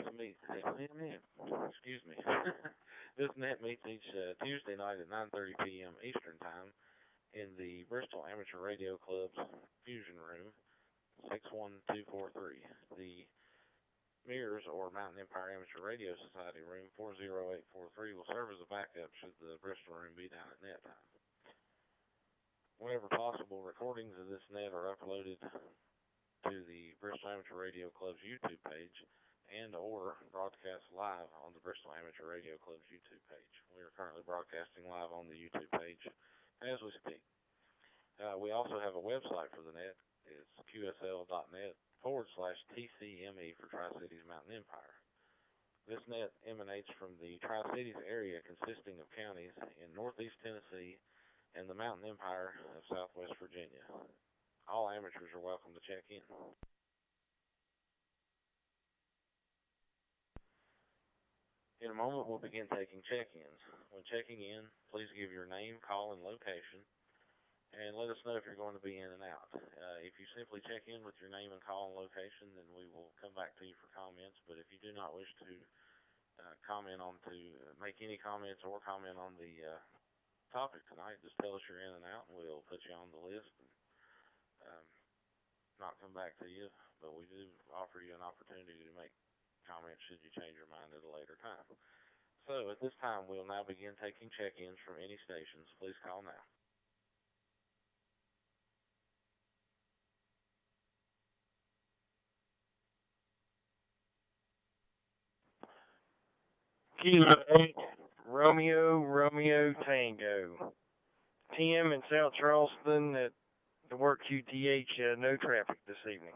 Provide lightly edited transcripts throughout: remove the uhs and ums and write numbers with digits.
Excuse me. This net meets each Tuesday night at 9:30 p.m. Eastern Time in the Bristol Amateur Radio Club's Fusion Room, 61243. The Mears or Mountain Empire Amateur Radio Society Room 40843 will serve as a backup should the Bristol room be down at net time. Whenever possible, recordings of this net are uploaded to the Bristol Amateur Radio Club's YouTube page and or broadcast live on the Bristol Amateur Radio Club's YouTube page. We are currently broadcasting live on the YouTube page as we speak. We also have a website for the net. It's qsl.net/TCME for Tri-Cities Mountain Empire. This net emanates from the Tri-Cities area consisting of counties in northeast Tennessee and the Mountain Empire of southwest Virginia. All amateurs are welcome to check in. In a moment, we'll begin taking check-ins. When checking in, please give your name, call, and location, and let us know if you're going to be in and out. If you simply check in with your name and call and location, then we will come back to you for comments. But if you do not wish to make any comments or comment on the topic tonight, just tell us you're in and out, and we'll put you on the list and not come back to you. But we do offer you an opportunity to make comments should you change your mind at a later time. So at this time, we'll now begin taking check-ins from any stations. Please call now. Kilo 8, Romeo Tango. Tim in South Charleston at the work QTH, no traffic this evening.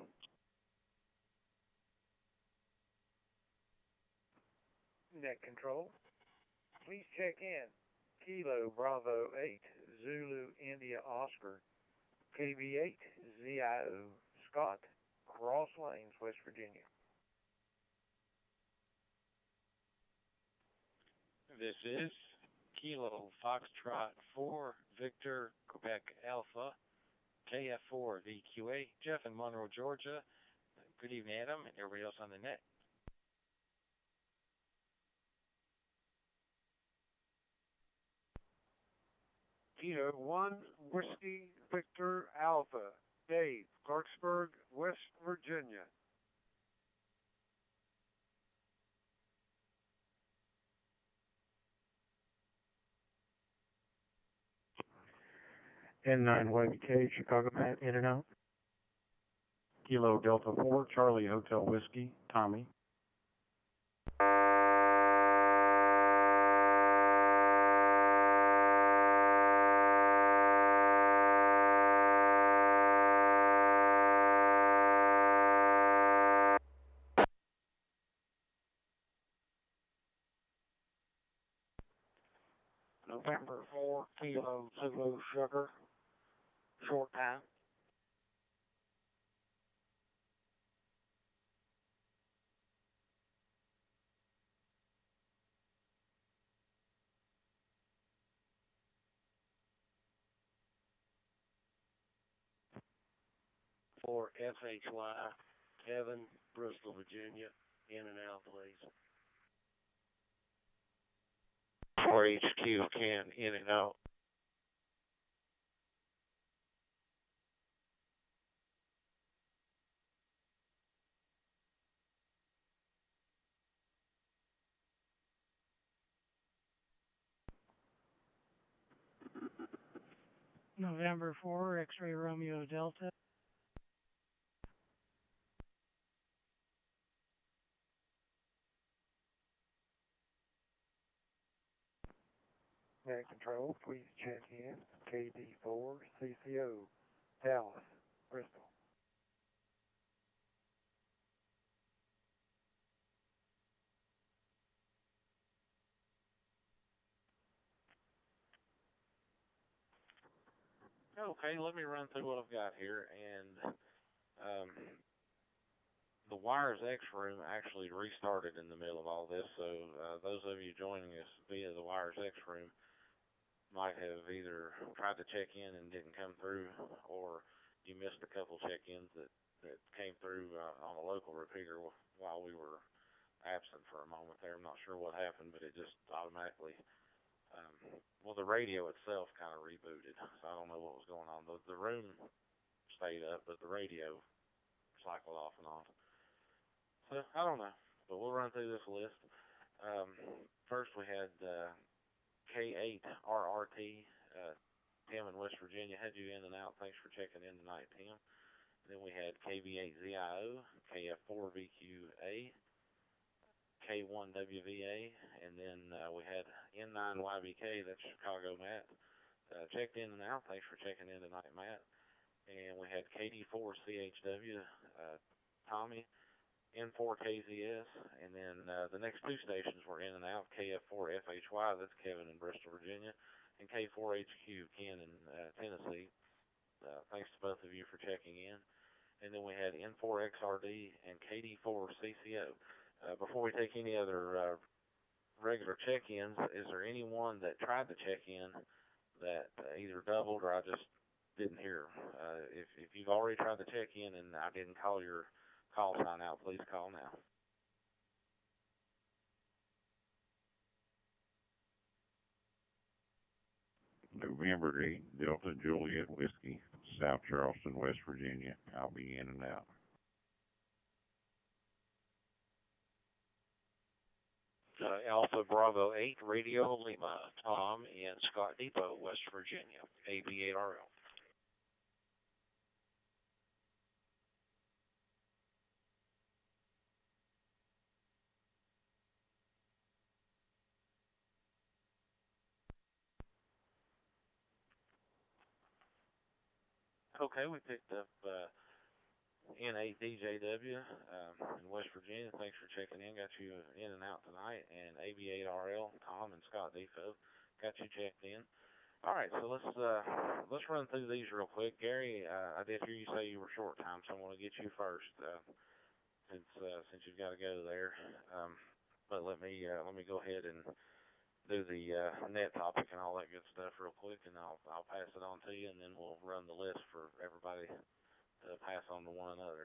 Net control. Please check in. Kilo Bravo 8, Zulu India Oscar, KB8, ZIO, Scott, Cross Lanes, West Virginia. This is Kilo Foxtrot 4, Victor, Quebec Alpha, KF4 VQA, Jeff in Monroe, Georgia. Good evening, Adam, and everybody else on the net. Kilo 1, Whiskey Victor Alpha, Dave, Clarksburg, West Virginia. N9YBK, Chicago Matt, in and out. Kilo Delta 4, Charlie Hotel Whiskey, Tommy. November 4, Kilo Zulu Sugar, short time. For SHY, Kevin, Bristol, Virginia, in and out, please. For HQ, Ken, in and out. November 4, X-Ray Romeo Delta. Net control, please check in. KD4, CCO, Dallas, Bristol. Okay, let me run through what I've got here. And the Wires X room actually restarted in the middle of all this. So those of you joining us via the Wires X room might have either tried to check in and didn't come through, or you missed a couple check-ins that came through on a local repeater while we were absent for a moment there. I'm not sure what happened, but it just automatically, well, the radio itself kind of rebooted, so I don't know what was going on. The room stayed up, but the radio cycled off and on. So I don't know, but we'll run through this list. Um, First we had K8RRT, Tim in West Virginia. Had you in and out. Thanks for checking in tonight, Tim. Then we had KV8ZIO, KF4VQA, K1WVA, and then we had N9YBK, that's Chicago Matt. Checked in and out. Thanks for checking in tonight, Matt. And we had KD4CHW, Tommy, N4KZS, and then the next two stations were in and out, KF4FHY, that's Kevin in Bristol, Virginia, and K4HQ, Ken in Tennessee. Thanks to both of you for checking in. And then we had N4XRD and KD4CCO. Before we take any other regular check-ins, is there anyone that tried to check in that either doubled or I just didn't hear? If you've already tried to check in and I didn't call your call sign out, please call now. November 8, Delta Juliet Whiskey, South Charleston, West Virginia. I'll be in and out. Alpha Bravo 8, Radio Lima, Tom in Scott Depot, West Virginia, AB8RL. Okay, we picked up N8DJW in West Virginia. Thanks for checking in. Got you in and out tonight. And AB8RL, Tom and Scott Depot. Got you checked in. All right, so let's run through these real quick. Gary, I did hear you say you were short time, so I'm going to get you first since you've got to go there. But let me go ahead and do the net topic and all that good stuff real quick, and I'll pass it on to you, and then we'll run the list for everybody to pass on to one another.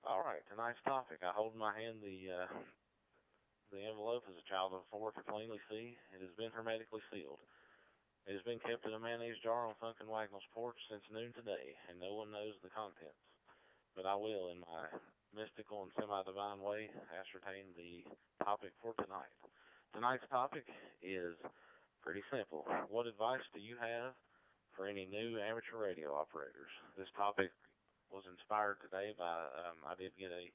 All right, tonight's topic. I hold in my hand the envelope as a child of 4 to plainly see. It has been hermetically sealed. It has been kept in a mayonnaise jar on Funkin' Wagnall's porch since noon today, and no one knows the contents. But I will, in my mystical and semi-divine way, ascertain the topic for tonight. Tonight's topic is pretty simple. What advice do you have for any new amateur radio operators? This topic was inspired today by, I did get a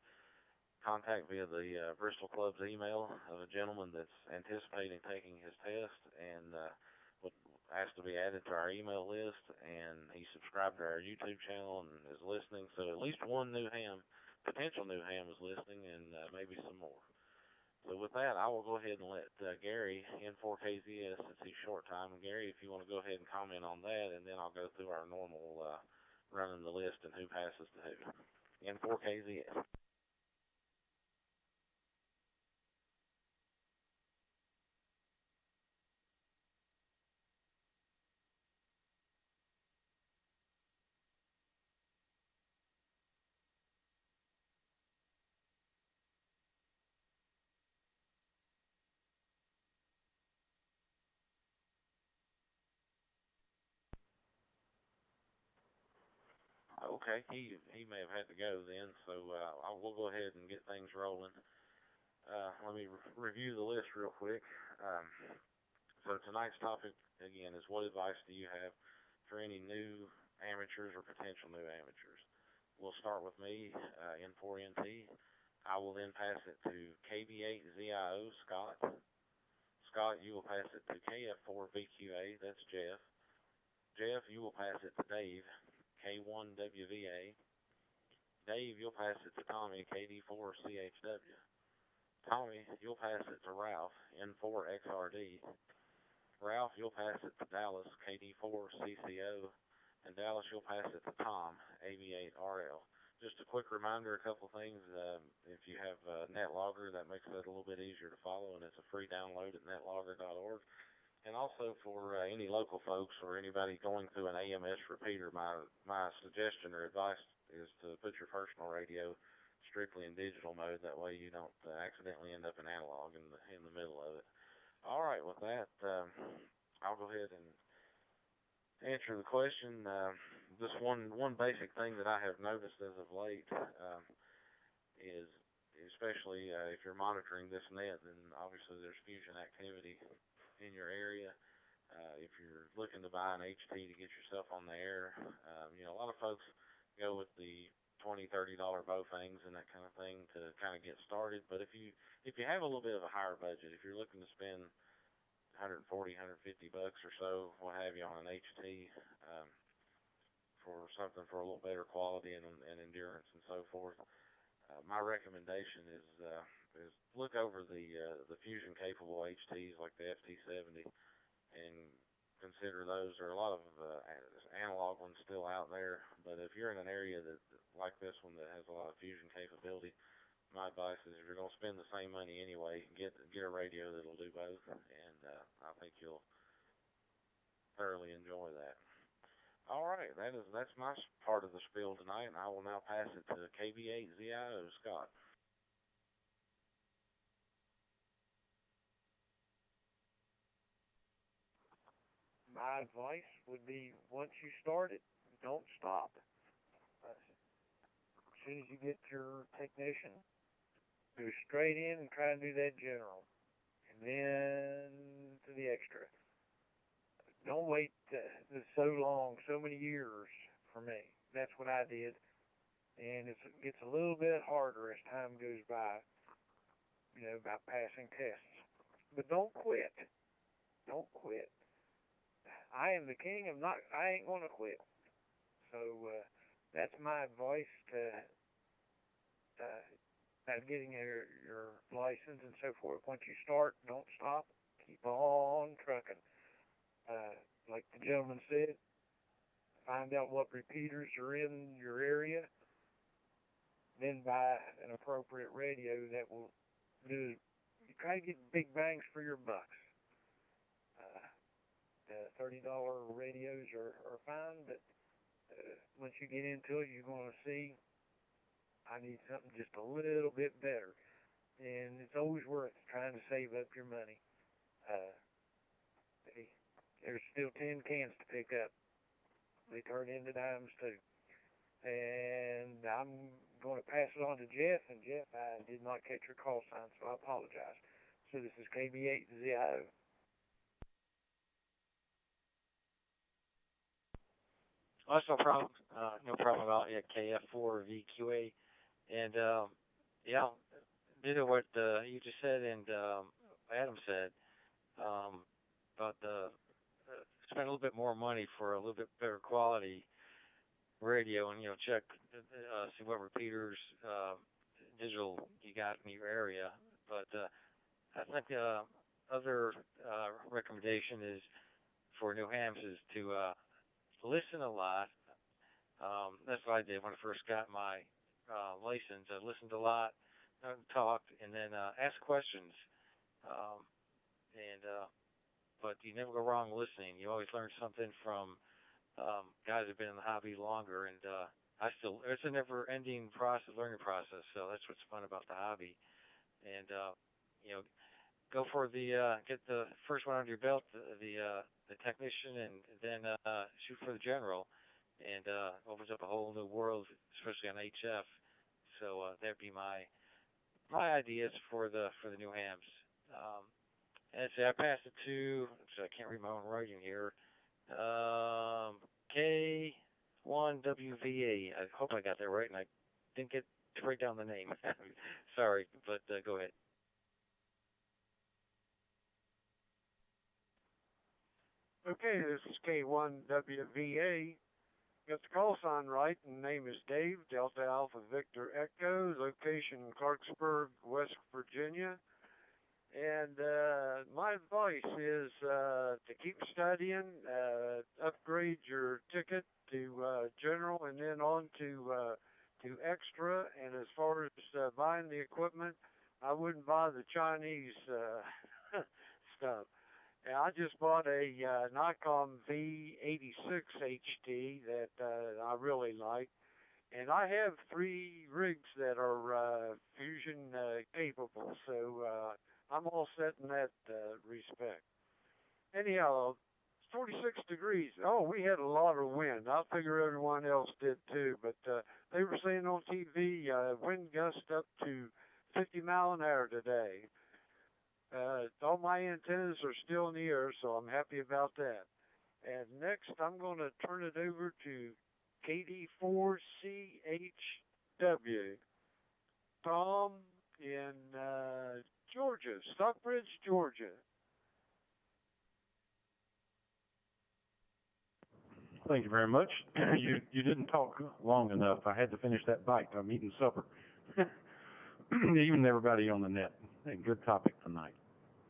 contact via the Bristol Club's email of a gentleman that's anticipating taking his test and would ask to be added to our email list, and he subscribed to our YouTube channel and is listening. So at least one new ham, potential new ham, is listening, and maybe some more. So with that, I will go ahead and let Gary, N4KZS, since he's short time. Gary, if you want to go ahead and comment on that, and then I'll go through our normal running the list and who passes to who. N4KZS. Okay, he may have had to go then, so we'll go ahead and get things rolling. Let me review the list real quick. So tonight's topic, again, is what advice do you have for any new amateurs or potential new amateurs? We'll start with me, N4NT. I will then pass it to KB8ZIO, Scott. Scott, you will pass it to KF4VQA, that's Jeff. Jeff, you will pass it to Dave, K1WVA. Dave, you'll pass it to Tommy, KD4CHW. Tommy, you'll pass it to Ralph, N4XRD. Ralph, you'll pass it to Dallas, KD4CCO. And Dallas, you'll pass it to Tom, AB8RL. Just a quick reminder, a couple things. If you have NetLogger, that makes it a little bit easier to follow, and it's a free download at netlogger.org. And also for any local folks or anybody going through an AMS repeater, my suggestion or advice is to put your personal radio strictly in digital mode. That way you don't accidentally end up in analog in the middle of it. All right, with that, I'll go ahead and answer the question. Just one basic thing that I have noticed as of late is, especially if you're monitoring this net, then obviously there's fusion activity in your area. If you're looking to buy an HT to get yourself on the air, a lot of folks go with the $20, $30 Bofangs and that kind of thing to kind of get started. But if you have a little bit of a higher budget, if you're looking to spend 140, 150 bucks or so, what have you, on an HT, for something for a little better quality and endurance and so forth, my recommendation is look over the fusion capable HTs like the FT70 and consider those. There are a lot of analog ones still out there, but if you're in an area that like this one that has a lot of fusion capability, my advice is if you're going to spend the same money anyway, get a radio that'll do both, and I think you'll thoroughly enjoy that. All right, that's my part of the spiel tonight, and I will now pass it to KB8ZIO Scott. My advice would be, once you start it, don't stop. As soon as you get your technician, go straight in and try and do that general, and then to the extra. Don't wait so long, so many years for me. That's what I did, and it gets a little bit harder as time goes by, by passing tests. But don't quit. Don't quit. I am the king. I ain't gonna quit. So that's my advice to getting your license and so forth. Once you start, don't stop. Keep on trucking. Like the gentleman said, find out what repeaters are in your area, then buy an appropriate radio that will do. You try to get big bangs for your bucks. The $30 radios are fine, but once you get into it, you're going to see I need something just a little bit better. And it's always worth trying to save up your money. There's still tin cans to pick up. They turn into dimes too. And I'm going to pass it on to Jeff. And Jeff, I did not catch your call sign, so I apologize. So this is KB8ZIO. Oh, that's no problem. No problem about KF4 VQA. And yeah, did what you just said and Adam said about spend a little bit more money for a little bit better quality radio, and check see what repeaters digital you got in your area. But I think other recommendation is for New Hams is to listen a lot. That's what I did when I first got my license. I listened a lot, talked, and then asked questions. But you never go wrong listening. You always learn something from guys who've been in the hobby longer. And it's a never-ending learning process. So that's what's fun about the hobby. And go for get the first one under your belt, the technician, and then shoot for the general, and opens up a whole new world, especially on HF. So that'd be my ideas for the new hams. And say I passed it to, so I can't read my own writing here. K1WVA. I hope I got that right, and I didn't get to write down the name. Sorry, but go ahead. Okay, this is K1WVA. Got the call sign right, and name is Dave, Delta Alpha Victor Echo, location Clarksburg, West Virginia. And my advice is to keep studying, upgrade your ticket to general and then on to extra. And as far as buying the equipment, I wouldn't buy the Chinese stuff. And I just bought a Nikon V86 HT that I really like. And I have 3 rigs that are fusion capable, so I'm all set in that respect. Anyhow, it's 46 degrees. Oh, we had a lot of wind. I figure everyone else did too, but they were saying on TV wind gust up to 50 mile an hour today. All my antennas are still in the air, so I'm happy about that. And next, I'm going to turn it over to KD4CHW. Tom in Georgia, Stockbridge, Georgia. Thank you very much. You didn't talk long enough. I had to finish that bite. I'm eating supper. Even everybody on the net. Hey, good topic tonight.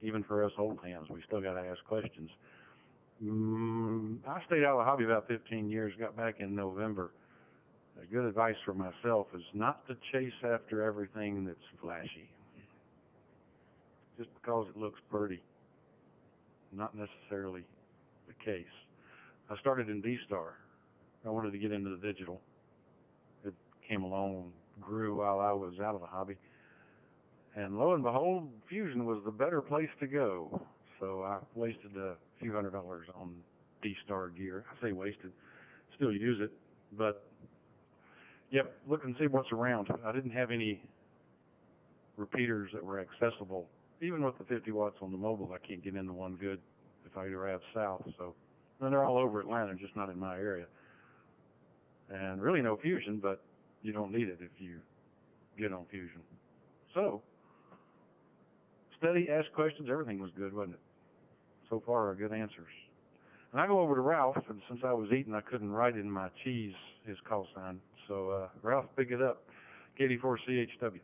Even for us old hands, we still got to ask questions. I stayed out of the hobby about 15 years, got back in November. Good advice for myself is not to chase after everything that's flashy. Just because it looks pretty. Not necessarily the case. I started in D-Star. I wanted to get into the digital. It came along, grew while I was out of the hobby. And lo and behold, Fusion was the better place to go. So I wasted a few $100 on D-Star gear. I say wasted, still use it. But, yep, look and see what's around. I didn't have any repeaters that were accessible. Even with the 50 watts on the mobile, I can't get into one good if I drive south. So, and they're all over Atlanta, just not in my area. And really no Fusion, but you don't need it if you get on Fusion. So, study, ask questions, everything was good, wasn't it? So far, good answers. And I go over to Ralph, and since I was eating, I couldn't write in my cheese his call sign. So, Ralph, pick it up. KD4CHW.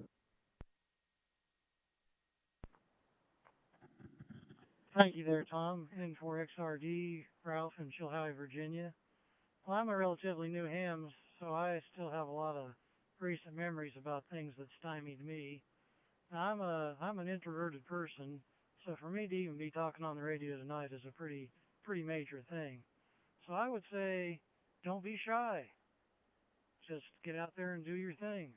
Thank you there, Tom. N4XRD, Ralph in Chilhowie, Virginia. Well, I'm a relatively new ham, so I still have a lot of recent memories about things that stymied me. Now, I'm an introverted person, so for me to even be talking on the radio tonight is a pretty major thing. So I would say, don't be shy. Just get out there and do your thing.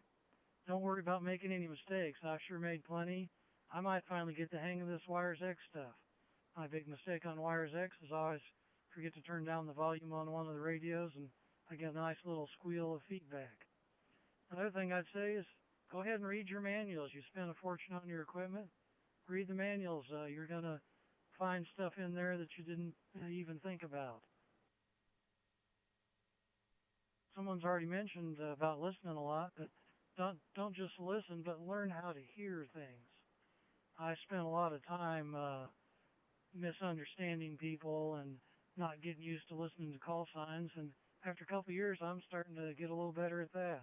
Don't worry about making any mistakes. I've sure made plenty. I might finally get the hang of this Wires X stuff. My big mistake on Wires X is I always forget to turn down the volume on one of the radios, and I get a nice little squeal of feedback. Another thing I'd say is go ahead and read your manuals. You spend a fortune on your equipment. Read the manuals. You're going to find stuff in there that you didn't even think about. Someone's already mentioned about listening a lot, but don't just listen, but learn how to hear things. I spent a lot of time misunderstanding people and not getting used to listening to call signs, and after a couple of years, I'm starting to get a little better at that.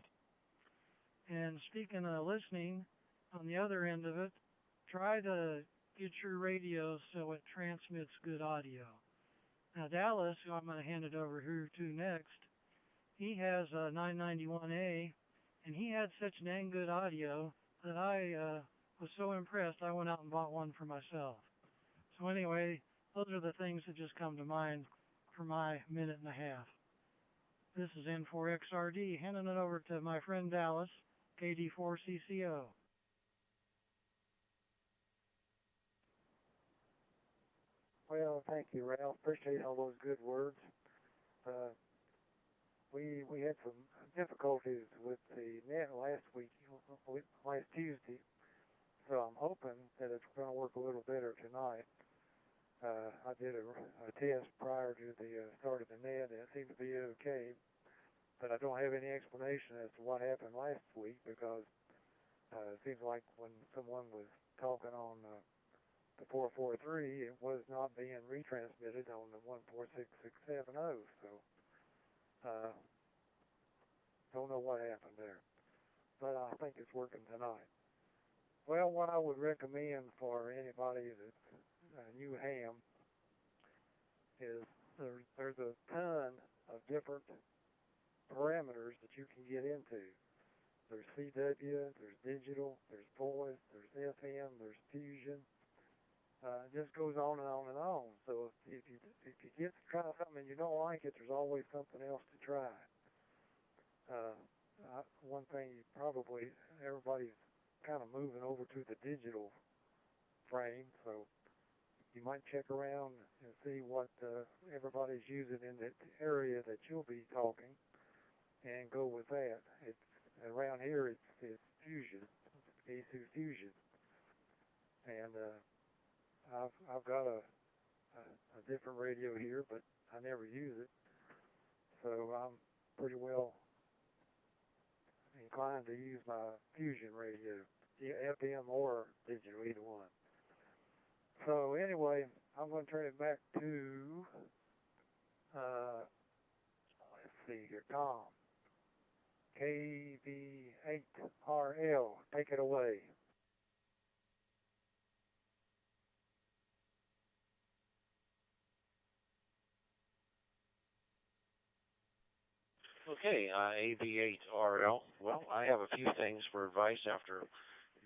And speaking of listening, on the other end of it, try to get your radio so it transmits good audio. Now, Dallas, who I'm going to hand it over here to next, he has a 991A, and he had such dang good audio that I was so impressed I went out and bought one for myself. So anyway, those are the things that just come to mind for my minute and a half. This is N4XRD, handing it over to my friend Dallas, KD4CCO. Well, thank you, Ralph. Appreciate all those good words. We had some difficulties with the net last Tuesday, so I'm hoping that it's going to work a little better tonight. I did a test prior to the start of the net, and it seemed to be okay, but I don't have any explanation as to what happened last week because it seems like when someone was talking on the 443, it was not being retransmitted on the 146670, so don't know what happened there, but I think it's working tonight. Well, what I would recommend for anybody that's a new ham is there's a ton of different parameters that you can get into. There's CW, there's digital, there's voice, there's FM, there's fusion. It just goes on and on and on. So if you get to try something and you don't like it, there's always something else to try. one thing you probably, everybody's kind of moving over to the digital frame, so you might check around and see what everybody's using in the area that you'll be talking, and go with that. It's around here. It's Fusion, A2 Fusion, and I've got a different radio here, but I never use it, so I'm pretty well inclined to use my Fusion radio, FM or digital, either one. So anyway, I'm going to turn it back to, let's see here, Tom. KV8RL, take it away. Okay, AB8RL. Well, I have a few things for advice after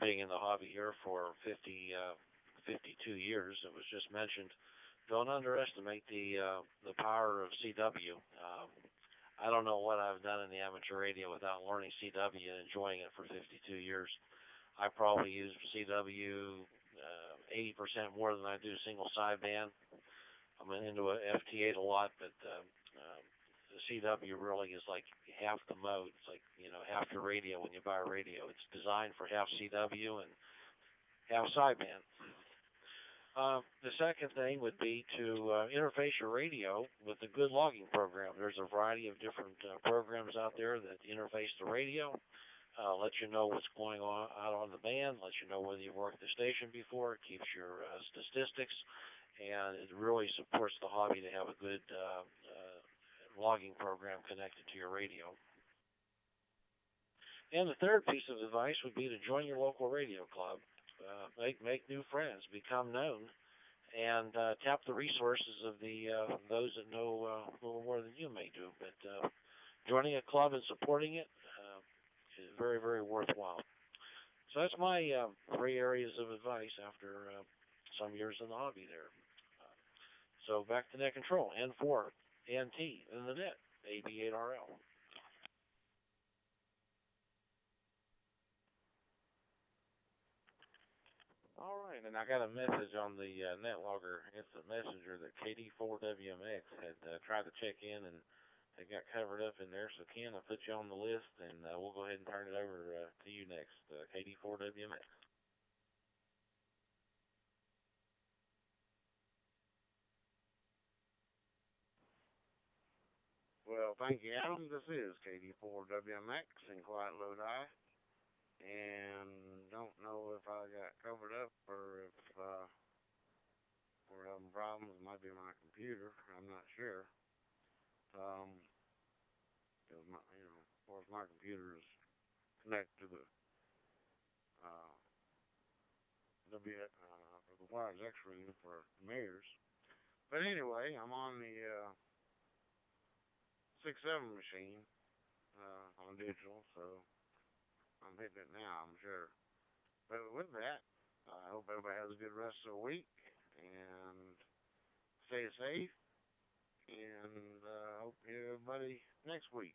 being in the hobby here for 52 years. It was just mentioned. Don't underestimate the power of CW. I don't know what I've done in the amateur radio without learning CW and enjoying it for 52 years. I probably use CW 80% more than I do single sideband. I'm into a FT8 a lot, but the CW really is like half the mode. It's like, half your radio when you buy a radio. It's designed for half CW and half sideband. The second thing would be to interface your radio with a good logging program. There's a variety of different programs out there that interface the radio, let you know what's going on out on the band, let you know whether you've worked the station before, it keeps your statistics, and it really supports the hobby to have a good logging program connected to your radio. And the third piece of advice would be to join your local radio club. Make new friends, become known, and tap the resources of those that know a little more than you may do. But joining a club and supporting it is very, very worthwhile. So that's my 3 areas of advice after some years in the hobby there. So back to net control, N4, NT, in the net, AB8RL. All right, and I got a message on the NetLogger instant messenger that KD4WMX had tried to check in and they got covered up in there. So Ken, I'll put you on the list, and we'll go ahead and turn it over to you next, KD4WMX. Well, thank you, Adam. This is KD4WMX in Quiet Lodi, and don't know if I got covered up or if we're having problems. It might be my computer. I'm not sure. Because of course, my computer is connected to uh, the wires X ring for mirrors. But anyway, I'm on the 6.7 machine on digital, so I'm hitting it now, I'm sure. But with that, I hope everybody has a good rest of the week and stay safe. And hope to hear everybody next week.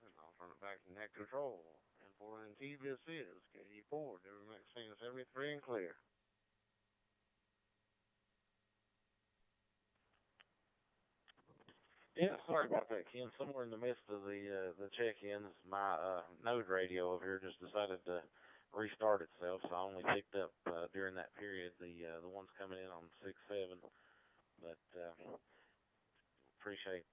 And I'll turn it back to net control. And for NT, this is KD4, WMX 73 and clear. Yeah, sorry about that, Ken. Somewhere in the midst of the check-ins, my node radio over here just decided to restart itself, so I only picked up during that period the ones coming in on 6.7. But appreciate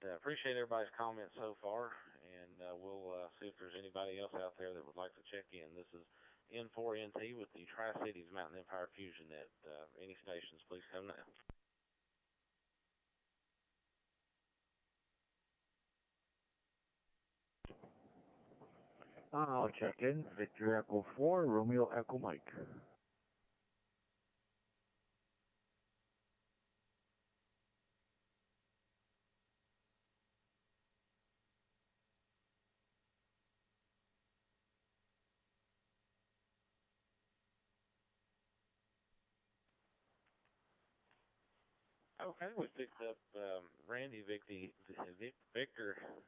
everybody's comments so far, and we'll see if there's anybody else out there that would like to check in. This is N4NT with the Tri-Cities Mountain Empire Fusion Net. Any stations, please come now. I'll check in. Victor Echo 4, Romeo Echo Mike. Okay, we picked up Randy Victor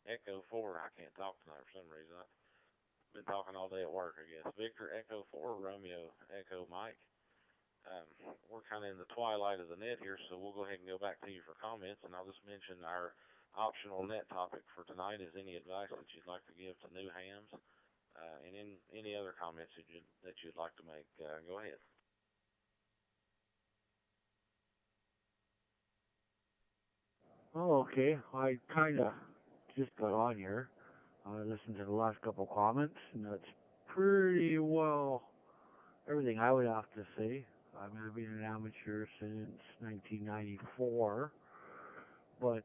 Echo 4. I can't talk tonight for some reason. been talking all day at work, I guess. Victor Echo 4, Romeo Echo Mike. We're kind of in the twilight of the net here, so we'll go ahead and go back to you for comments, and I'll just mention our optional net topic for tonight is any advice that you'd like to give to new hams, and any other comments that you'd like to make. Go ahead. Oh, okay. I kind of just got on here. I listened to the last couple comments, and that's pretty well everything I would have to say. I mean, I've been an amateur since 1994, but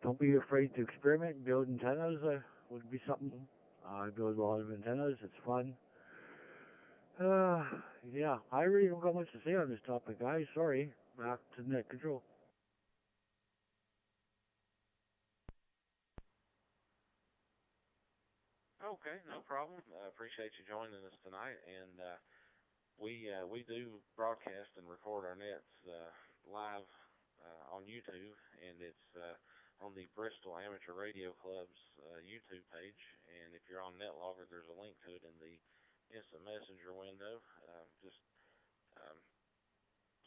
don't be afraid to experiment and build antennas. Would be something. I build a lot of antennas. It's fun. Yeah, I really don't got much to say on this topic, guys. Sorry. Back to net control. Okay, no problem. I appreciate you joining us tonight, and we do broadcast and record our nets live on YouTube, and it's on the Bristol Amateur Radio Club's YouTube page. And if you're on NetLogger, there's a link to it in the instant messenger window. Just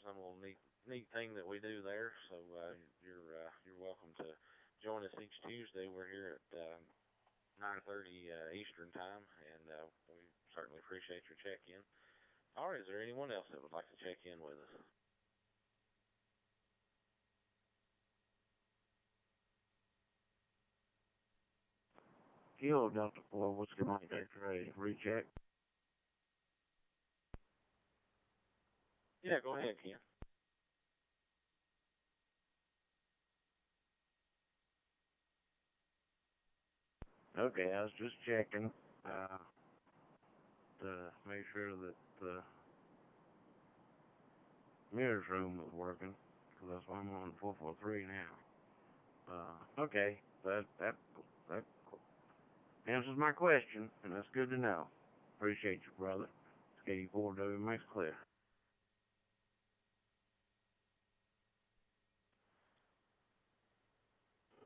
some little neat thing that we do there. So you're welcome to join us each Tuesday. We're here at 9:30 Eastern time, and we certainly appreciate your check-in. All right, is there anyone else that would like to check in with us? Kilo Delta 4, what's your mind? X-ray, recheck. Yeah, go ahead, Ken. Okay, I was just checking to make sure that the mirrors room was working, because that's why I'm on 443 now. Okay, that answers my question, and that's good to know. Appreciate you, brother. K4W makes clear.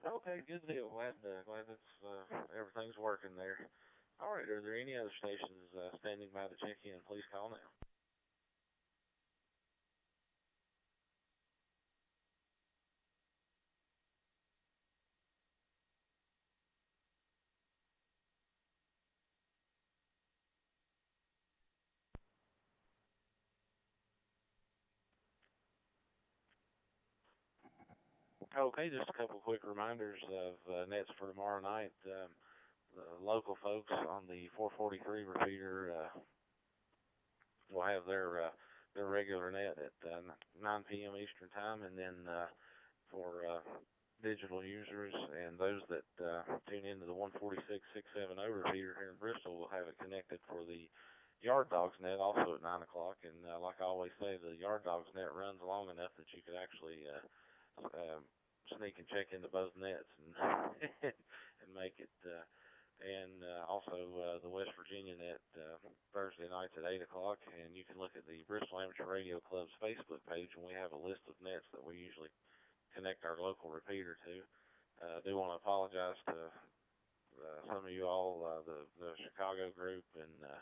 Okay, good deal. Glad that's everything's working there. All right, are there any other stations standing by to check in? Please call now. Okay, just a couple quick reminders of nets for tomorrow night. The local folks on the 443 repeater will have their regular net at 9 p.m. Eastern time, and then for digital users and those that tune into the 146-670 repeater here in Bristol, will have it connected for the Yard Dogs net also at 9 o'clock. And like I always say, the Yard Dogs net runs long enough that you could actually sneak and check into both nets and and make it. Also the West Virginia net Thursday nights at 8 o'clock. And you can look at the Bristol Amateur Radio Club's Facebook page, and we have a list of nets that we usually connect our local repeater to. I do want to apologize to some of you all, the Chicago group and the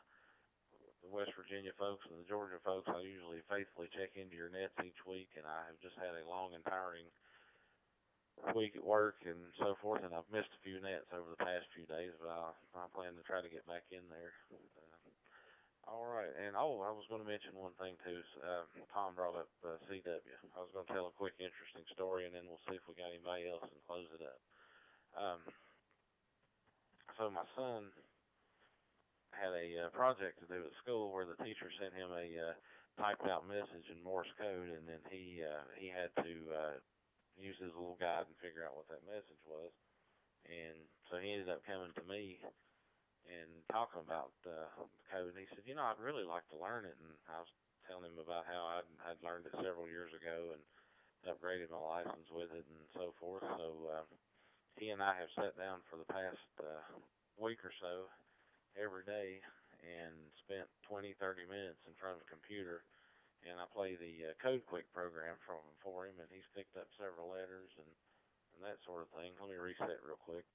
West Virginia folks and the Georgia folks. I usually faithfully check into your nets each week, and I have just had a long and tiring week at work and so forth, and I've missed a few nets over the past few days, but I plan to try to get back in there. All right, and I was going to mention one thing too. Tom brought up CW. I was going to tell a quick, interesting story, and then we'll see if we got anybody else and close it up. So my son had a project to do at school where the teacher sent him a typed out message in Morse code, and then he had to use his little guide and figure out what that message was. And so he ended up coming to me and talking about the code. And he said, I'd really like to learn it. And I was telling him about how I'd learned it several years ago and upgraded my license with it and so forth. So he and I have sat down for the past week or so every day and spent 20, 30 minutes in front of a computer. And I play the Code Quick program for him, and he's picked up several letters and that sort of thing. Let me reset real quick.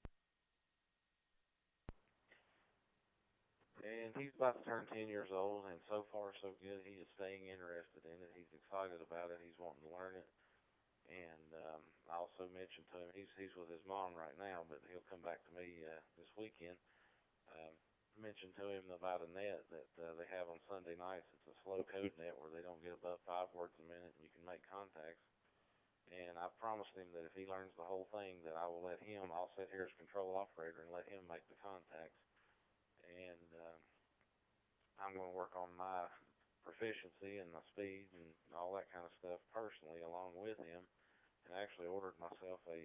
And he's about to turn 10 years old, and so far so good. He is staying interested in it. He's excited about it. He's wanting to learn it. And I also mentioned to him, he's with his mom right now, but he'll come back to me this weekend. Um, mentioned to him about a net that they have on Sunday nights. It's a slow code net where they don't get above 5 words a minute, and you can make contacts. And I promised him that if he learns the whole thing, that I will let him. I'll sit here as control operator and let him make the contacts. And I'm going to work on my proficiency and my speed and all that kind of stuff personally along with him. And I actually ordered myself a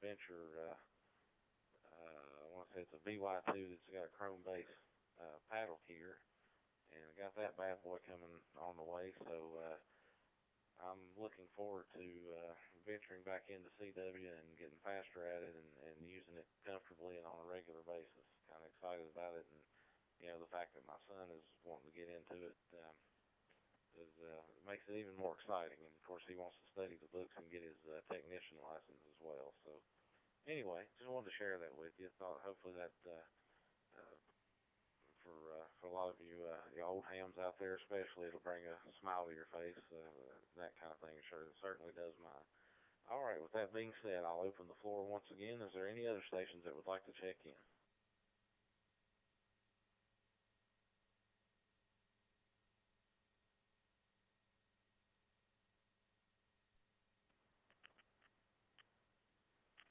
Venture, I want to say it's a BY2 that's got a chrome base paddle here. And I got that bad boy coming on the way, so I'm looking forward to venturing back into CW and getting faster at it and using it comfortably and on a regular basis. Kind of excited about it, and you know the fact that my son is wanting to get into it makes it even more exciting. And of course, he wants to study the books and get his technician license as well. So anyway, just wanted to share that with you. Thought hopefully that for a lot of you, old hams out there especially, it'll bring a smile to your face. That kind of thing sure certainly does mine. All right, with that being said, I'll open the floor once again. Is there any other stations that would like to check in?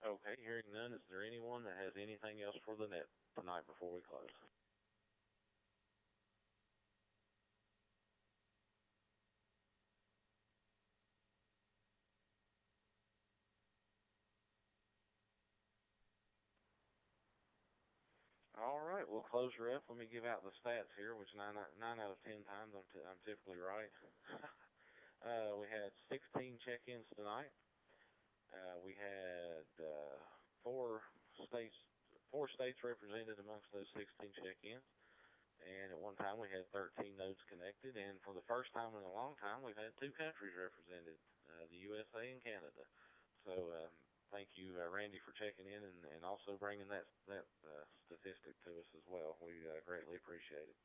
Okay, hearing none, is there anyone that has anything else for the net tonight before we close? All right, we'll close her up. Let me give out the stats here, which nine out of 10 times I'm typically right. We had 16 check-ins tonight. We had states four states represented amongst those 16 check-ins. And at one time we had 13 nodes connected, and for the first time in a long time we've had two countries represented, the USA and Canada. So thank you, Randy, for checking in and also bringing that statistic to us as well. We greatly appreciate it.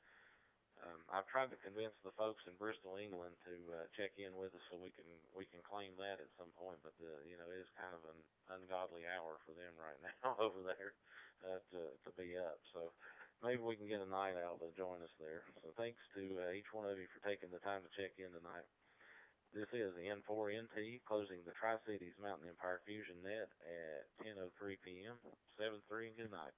I've tried to convince the folks in Bristol, England, to check in with us so we can claim that at some point. But it is kind of an ungodly hour for them right now over there to be up. So maybe we can get a night owl to join us there. So thanks to each one of you for taking the time to check in tonight. This is N4NT closing the Tri-Cities Mountain Empire Fusion Net at 10:03 p.m. 7-3 and good night.